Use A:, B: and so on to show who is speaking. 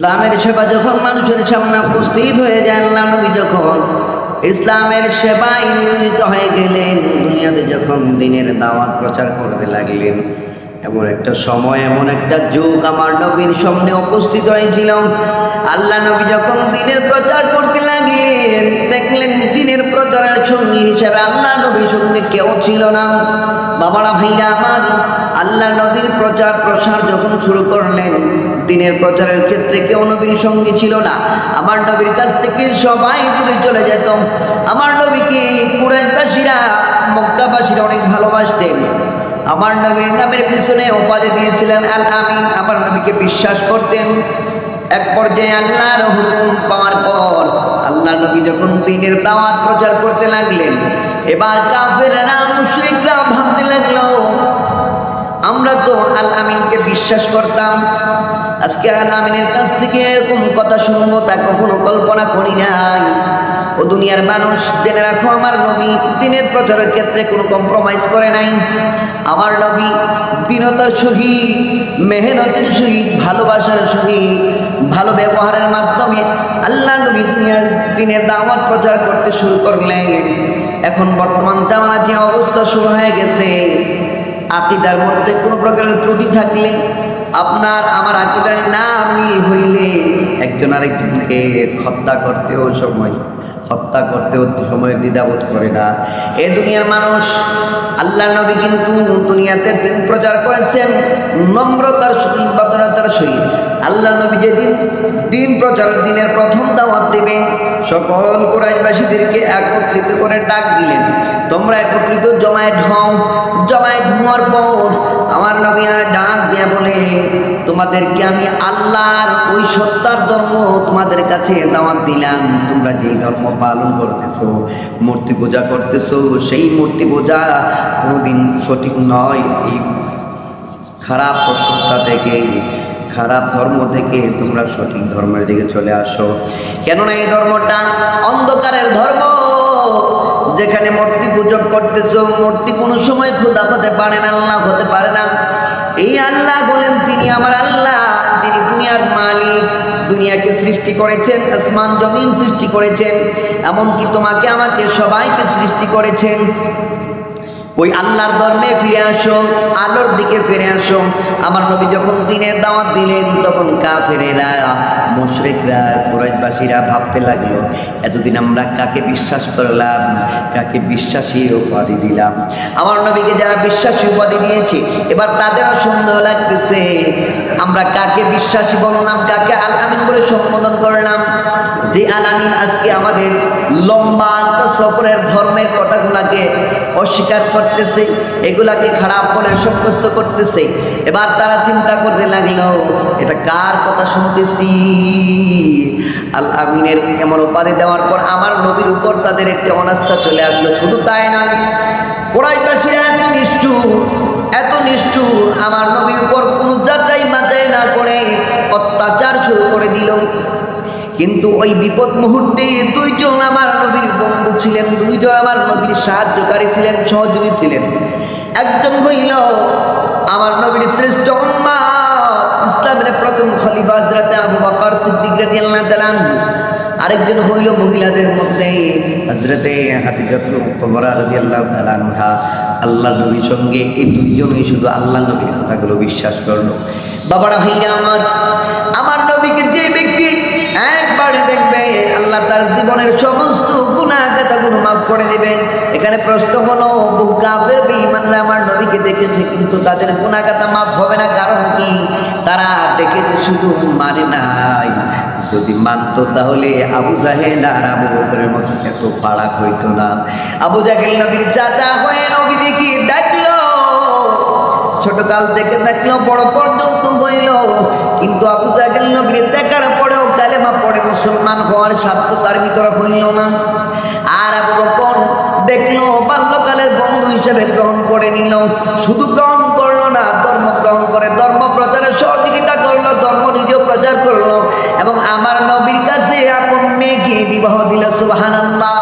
A: ইসলামের সেবা যখন মানুষের সামনে উপস্থিত হয়ে যায়, আল্লাহ নবী যখন ইসলামের সেবায় নিয়োজিত হয়ে গেলেন, দুনিয়াতে যখন দ্বীনের দাওয়াত প্রচার করতে লাগলেন, এমন একটা সময়, এমন একটা যুগ আমার নবীর সামনে উপস্থিত হয়েছিল। আল্লাহ নবী যখন দ্বীনের প্রচার করতে লাগলেন, দেখলেন দ্বীনের প্রচারের সঙ্গী হিসেবে আল্লাহ নবীর সঙ্গে কেউ ছিল না। বাবারা, ভাইরা আমার, আল্লাহ নবীর প্রচার প্রসার যখন শুরু করলেন, দ্বীনের প্রচারের ক্ষেত্রে কেউ নবীর সঙ্গী ছিল না। আমার নবীর কাছ থেকে সবাই দূরে চলে যেত। আমার নবীকে কুরাইশবাসীরা, মক্কাবাসীরা অনেক ভালোবাসতেন। আমার নবীর নামের পিছনে উপাধি দিয়েছিলেন আল আমিন। আমার নবীকে বিশ্বাস করতেন। এক পর্যায়ে আল্লাহর হুকুম পাওয়ার পর আল্লাহ নবী যখন দ্বীনের দাওয়াত প্রচার করতে লাগলেন, এবার কাফেররা, মুশরিকরা ভাবতে লাগলো, আমরা তো আল আমিনকে বিশ্বাস করতাম, আজকে আল আমিনের কাছ থেকে এরকম কথা শুনবো তা কখনো কল্পনা করি নাই। ও দুনিয়ার মানুষ, জেনে রাখো, আমার নবী দ্বীনের প্রচারের ক্ষেত্রে কোনো কম্প্রোমাইজ করে নাই। আমার নবী দীনতার সহিত, মেহনতের সহিত, ভালোবাসার সহিত, ভালো ব্যবহারের মাধ্যমে আল্লাহ নবী দ্বীনের দাওয়াত প্রচার করতে শুরু করলেন। এখন বর্তমান জামানা যে অবস্থা শুরু হয়ে গেছে, আকীদার মধ্যে কোনো প্রকারের ত্রুটি থাকলে, আপনার আমার আকীদার না মিল হইলে একজন আরেকজনকে হত্যা করতেও সময়ের দ্বিধাবোধ করে না। এ দুনিয়ার মানুষ, আল্লাহ নবী কিন্তু দুনিয়াতে দ্বীন প্রচার করেছেন নম্রতার সহিত, ভদ্রতার সহিত। আল্লাহ নবী যেদিন দ্বীন প্রচার, দ্বীনের প্রথম দাওয়াত দিবেন, সকল কুরাইশবাসীদেরকে একত্রিত করে ডাক দিলেন, তোমরা একত্রিত জমায়েত হও। জমায়েত হওয়ার পর আমার নবী ডাক দিয়া বলে, তোমাদেরকে আমি আল্লাহর ওই সত্তার ধর্ম তোমাদের কাছে দাওয়াত দিলাম। তোমরা যেই ধর্ম পালন করতেছো, মূর্তি পূজা করতেছো, সেই মূর্তি পূজা কোনোদিন সঠিক নয়। এই খারাপ অবস্থা থেকে, খারাপ ধর্ম থেকে তোমরা সঠিক ধর্মের দিকে চলে আসো। কেননা এই ধর্মটা অন্ধকারের ধর্ম। যেখানে মূর্তি পূজক করতেছো, মূর্তি কোনো সময় খোদা হতে পারে না, আল্লাহ হতে পারে না। এই আল্লাহ বলেন, তিনি আমার আল্লাহ, যিনি দুনিয়ার মালিক, দুনিয়াকে সৃষ্টি করেছেন, আসমান জমিন সৃষ্টি করেছেন, এমনকি তোমাকে আমাকে সবাইকে সৃষ্টি করেছেন। ওই আল্লাহর ধর্মে ফিরে আসো, আলোর দিকে ফিরে আসো। আমার নবী যখন দ্বীনের দাওয়াত দিলেন, তখন কাফেরেরা, মুশরিকরা, কুরাইশবাসীরা ভাবতে লাগলো, এতদিন আমরা কাকে বিশ্বাস করলাম, কাকে বিশ্বাসী উপাধি দিলাম। আমার নবীকে যারা বিশ্বাসী উপাধি দিয়েছে, এবার তাদেরও সন্দেহ লাগতেছে, আমরা কাকে বিশ্বাসী বললাম, কাকে আল আমিন বলে সম্বোধন করলাম। যে আল আমিন আজকে আমাদের লম্বা সফরের ধর্মের কথাগুলাকে অস্বীকার করতেছে, এগুলাকে খারাপ বলে সাব্যস্ত করতেছে। এবার তারা চিন্তা করতে লাগলো, এটা কার কথা শুনতেছি? আল আমিনের এমন উপাধি দেওয়ার পর আমার নবীর উপর তাদের একটি অনাস্থা চলে আসলো। শুধু তাই নয়, কুরাইশবাসীরা এত নিষ্ঠুর, আমার নবীর উপর কোনো যাচাই বাছাই না করে অত্যাচার শুরু করে দিল। কিন্তু ওই বিপদ মুহূর্তে দুইজন আমার নবীর বন্ধু ছিলেন, দুইজন আমার নবীর সাহায্যকারী ছিলেন, সহযোগী ছিলেন। একজন হইল আমার নবীর শ্রেষ্ঠ উম্মত, ইসলামের প্রথম খলিফা হযরত আবু বকর সিদ্দিক রাদিয়াল্লাহু তাআলা আনহু। আরেকজন হইল মহিলাদের মধ্যে হযরত খাদিজাতুল কুবরা রাদিয়াল্লাহু তাআলা আনহা। আল্লাহ নবীর সঙ্গে এই দুইজনই শুধু আল্লাহ নবীর কথাগুলো বিশ্বাস করলো। বাবারা, ভাইরা আমার নবীকে যে ব্যক্তি একবারে দেখবে, আল্লাহ তার জীবনের সমস্ত গুনাহ খাতাগুলো মাফ করে দেবেন। এখানে প্রশ্ন হলো, বহু কাফের বেঈমানরা আমার নবীকে দেখেছে, কিন্তু তাদের গুনাহ খাতা মাফ হবে না। কারণ কি? তারা দেখেছে, শুধু মানে নাই। যদি মানতো তাহলে আবু জাহেল আর আবু বকরের মধ্যে এত ফারাক হইতো না। আবু জাহেল নবীর চাচা হয়ে নবী দেখি দেখলো, ছোটকাল থেকে দেখলো, বড় পর্যন্ত হইল, কিন্তু আবু জাহেল নবীর দেখার পরেও কালেমা পড়ে মুসলমান হওয়ার সাধ্য তার ভিতরে হইল না। আর আবু বকর দেখলো, বাল্যকালের বন্ধু হিসেবে গ্রহণ করে নিল। শুধু গ্রহণ করলো না, ধর্ম গ্রহণ করে ধর্ম প্রচারের সহযোগিতা করলো, ধর্ম নিজেও প্রচার করলো এবং আমার নবীর কাছে আপন মেয়েকে বিবাহ দিল। সুবহানাল্লাহ।